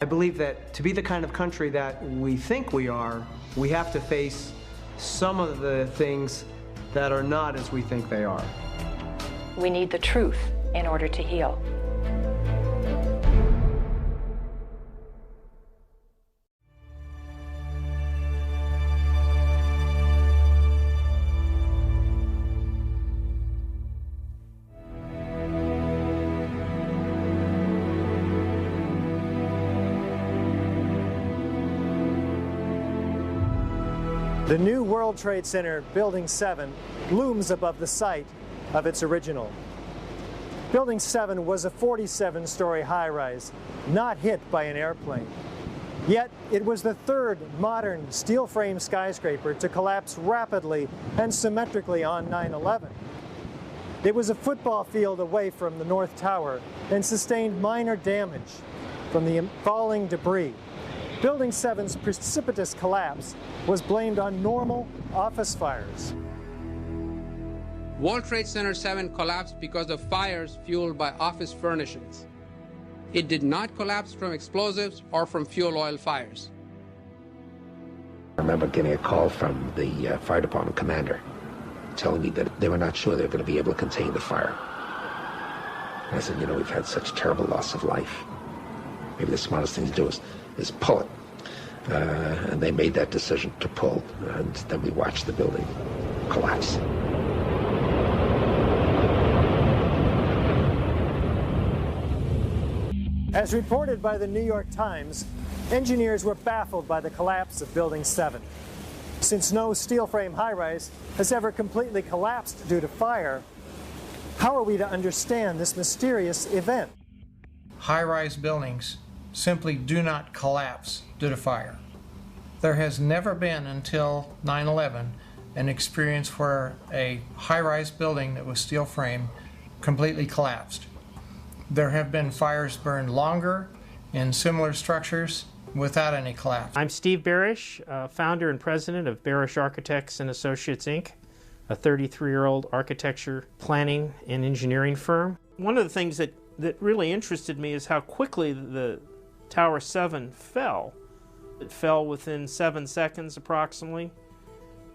I believe that to be the kind of country that we think we are, we have to face some of the things that are not as we think they are. We need the truth in order to heal. The new World Trade Center, Building 7, looms above the site of its original. Building 7 was a 47-story high-rise, not hit by an airplane. Yet, it was the third modern steel-frame skyscraper to collapse rapidly and symmetrically on 9/11. It was a football field away from the North Tower and sustained minor damage from the falling debris. Building 7's precipitous collapse was blamed on normal office fires. World Trade Center 7 collapsed because of fires fueled by office furnishings. It did not collapse from explosives or from fuel oil fires. I remember getting a call from the fire department commander telling me that they were not sure they were going to be able to contain the fire. And I said, you know, we've had such terrible loss of life. Maybe the smartest thing to do is pull it. And they made that decision to pull, and then we watched the building collapse. As reported by the New York Times, engineers were baffled by the collapse of Building 7. Since no steel frame high-rise has ever completely collapsed due to fire, how are we to understand this mysterious event? High-rise buildings simply do not collapse due to fire. There has never been until 9/11 an experience where a high-rise building that was steel frame completely collapsed. There have been fires burned longer in similar structures without any collapse. I'm Steve Barish, founder and president of Barish Architects and Associates, Inc., a 33-year-old architecture planning and engineering firm. One of the things that really interested me is how quickly the Tower 7 fell. It fell within 7 seconds approximately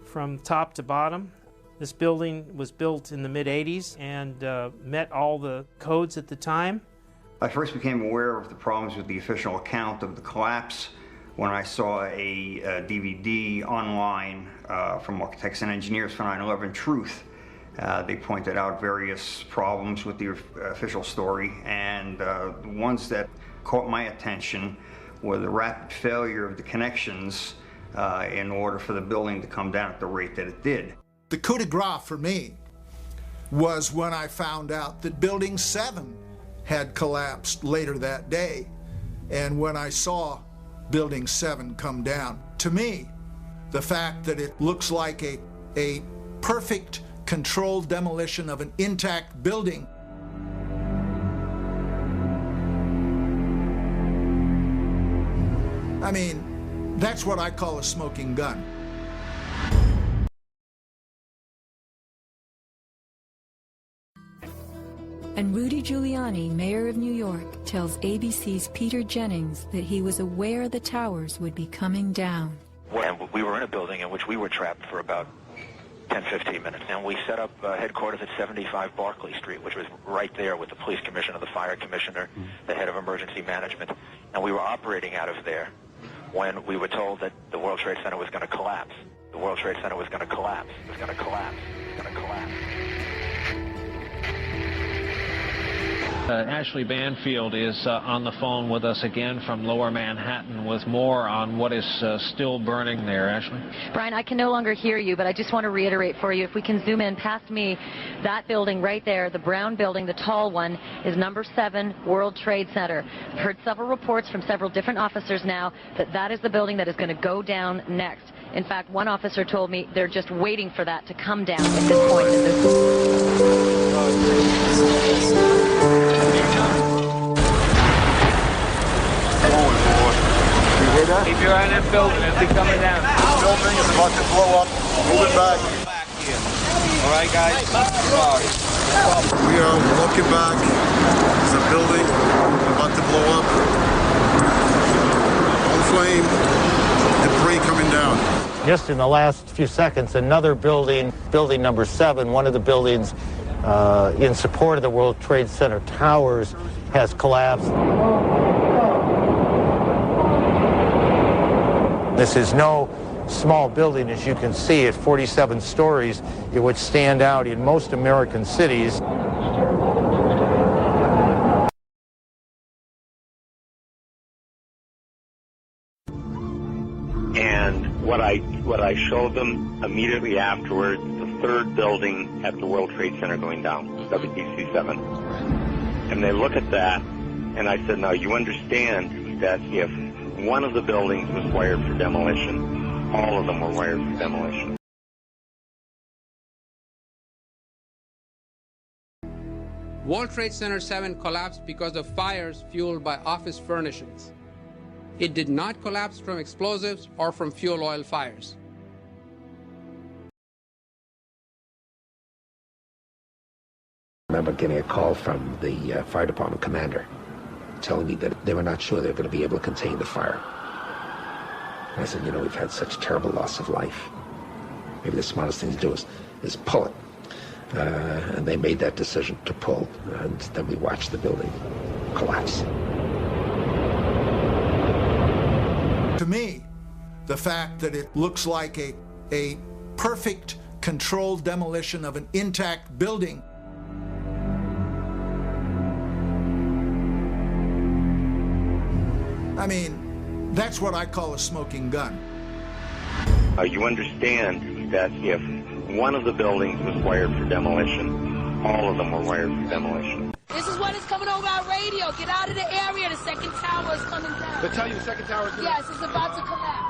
from top to bottom. This building was built in the mid-'80s and met all the codes at the time. I first became aware of the problems with the official account of the collapse when I saw a DVD online from Architects and Engineers for 9/11 Truth. They pointed out various problems with the official story, and the ones that caught my attention were the rapid failure of the connections in order for the building to come down at the rate that it did. The coup de grace for me was when I found out that Building 7 had collapsed later that day, and when I saw Building 7 come down. To me, the fact that it looks like a perfect controlled demolition of an intact building I mean, that's what I call a smoking gun. And Rudy Giuliani, mayor of New York, tells ABC's Peter Jennings that he was aware the towers would be coming down. And we were in a building in which we were trapped for about 10-15 minutes, and we set up headquarters at 75 Barclay Street, which was right there with the police commissioner, the fire commissioner, the head of emergency management, and we were operating out of there when we were told that the World Trade Center was going to collapse. The World Trade Center was going to collapse. It was going to collapse. It was going to collapse. Ashley Banfield is on the phone with us again from Lower Manhattan with more on what is still burning there. Ashley? Brian, I can no longer hear you, but I just want to reiterate for you, if we can zoom in past me, that building right there, the brown building, the tall one, is number 7 World Trade Center. I've heard several reports from several different officers now that that is the building that is going to go down next. In fact, one officer told me they're just waiting for that to come down at this point. Keep your eye on that building, it'll be coming down. The building is about to blow up. Move it back. All right, guys. Sorry. We are looking back. There's a building about to blow up. Just in the last few seconds, another building, building number 7, one of the buildings in support of the World Trade Center towers, has collapsed. This is no small building, as you can see, at 47 stories. It would stand out in most American cities. And what I showed them immediately afterwards, the third building at the World Trade Center going down, WTC 7. And they look at that, and I said, now you understand that if one of the buildings was wired for demolition, all of them were wired for demolition. World Trade Center 7 collapsed because of fires fueled by office furnishings. It did not collapse from explosives or from fuel oil fires. I remember getting a call from the fire department commander telling me that they were not sure they were going to be able to contain the fire. And I said, you know, we've had such terrible loss of life. Maybe the smartest thing to do is pull it. And they made that decision to pull, and then we watched the building collapse. To me, the fact that it looks like a perfect controlled demolition of an intact building I mean, that's what I call a smoking gun. You understand that if one of the buildings was wired for demolition, all of them were wired for demolition. This is what is coming over our radio. Get out of the area. The second tower is coming down. They tell you the second tower is coming down? Yes, it's about to collapse.